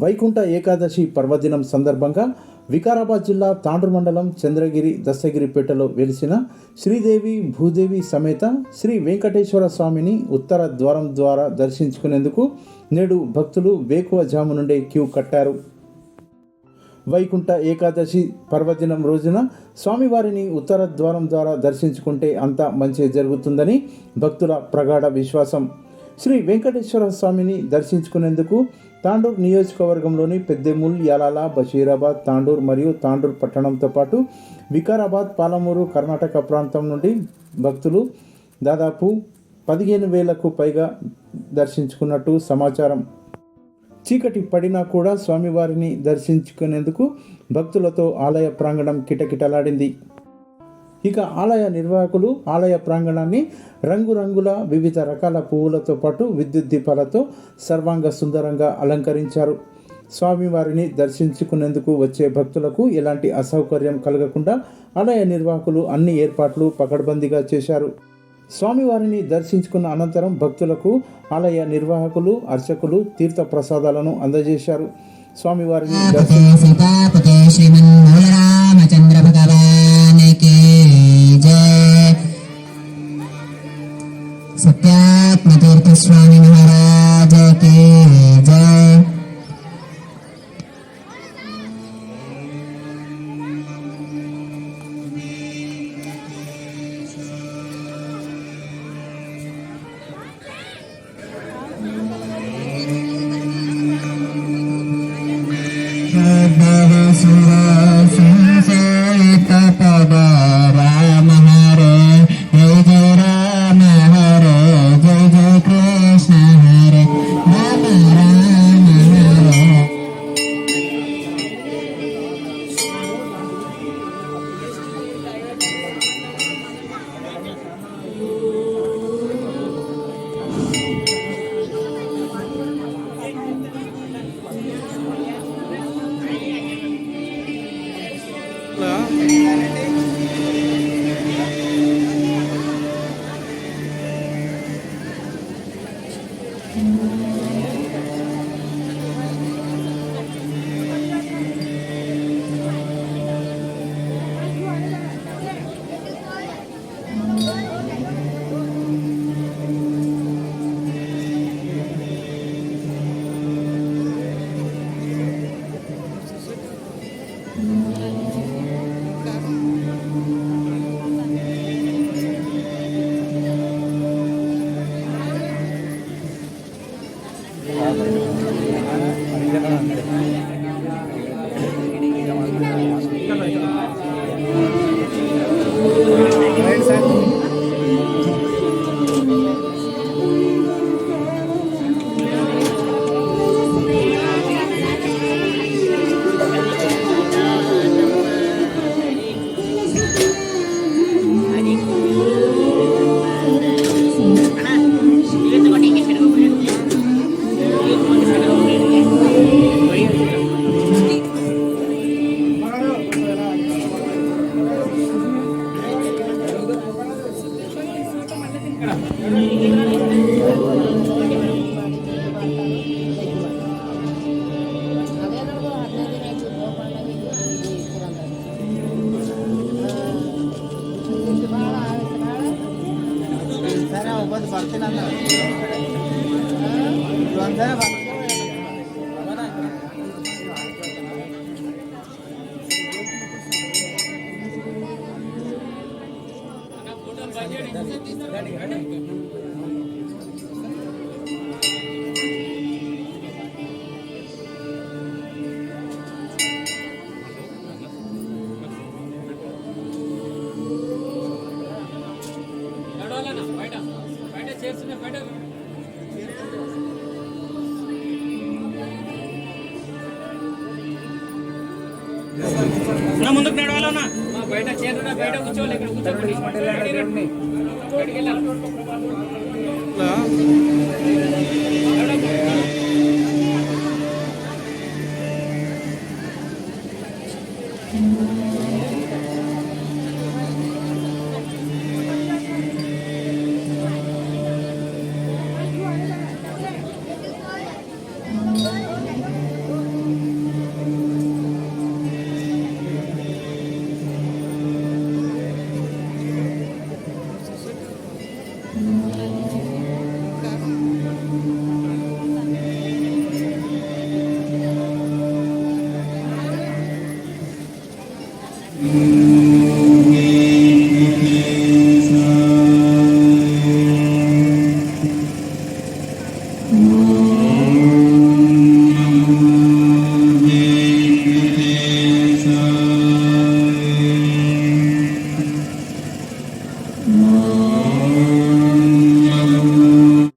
వైకుంఠ ఏకాదశి పర్వదినం సందర్భంగా వికారాబాద్ జిల్లా తాండ్రు మండలం చంద్రగిరి దస్తగిరిపేటలో వెలిసిన శ్రీదేవి భూదేవి సమేత శ్రీ వెంకటేశ్వర స్వామిని ఉత్తర ద్వారం ద్వారా దర్శించుకునేందుకు నేడు భక్తులు వేకువజాము నుండే క్యూ కట్టారు. వైకుంఠ ఏకాదశి పర్వదినం రోజున స్వామివారిని ఉత్తర ద్వారం ద్వారా దర్శించుకుంటే అంతా మంచి జరుగుతుందని భక్తుల ప్రగాఢ విశ్వాసం. శ్రీ వెంకటేశ్వర స్వామిని దర్శించుకునేందుకు తాండూరు నియోజకవర్గంలోని పెద్దెముల్, యాలాల, బషీరాబాద్, తాండూరు మరియు తాండూరు పట్టణంతో పాటు వికారాబాద్, పాలమూరు, కర్ణాటక ప్రాంతం నుండి భక్తులు దాదాపు 15,000కు పైగా దర్శించుకున్నట్టు సమాచారం. చీకటి పడినా కూడా స్వామివారిని దర్శించుకునేందుకు భక్తులతో ఆలయ ప్రాంగణం కిటకిటలాడింది. ఇక ఆలయ నిర్వాహకులు ఆలయ ప్రాంగణాన్ని రంగురంగుల వివిధ రకాల పువ్వులతో పాటు విద్యుత్ దీపాలతో సర్వాంగ సుందరంగా అలంకరించారు. స్వామివారిని దర్శించుకునేందుకు వచ్చే భక్తులకు ఎలాంటి అసౌకర్యం కలగకుండా ఆలయ నిర్వాహకులు అన్ని ఏర్పాట్లు పకడ్బందీగా చేశారు. స్వామివారిని దర్శించుకున్న అనంతరం భక్తులకు ఆలయ నిర్వాహకులు, అర్చకులు తీర్థ ప్రసాదాలను అందజేశారు. స్వామివారిని సత్యాత్మ తీర్థ స్వామి మహారాజకి జై. ముందుకు నడవాలన్నా బయట చేతున్నా బయట కూర్చోవాలి ఇక్కడ కూర్చోండి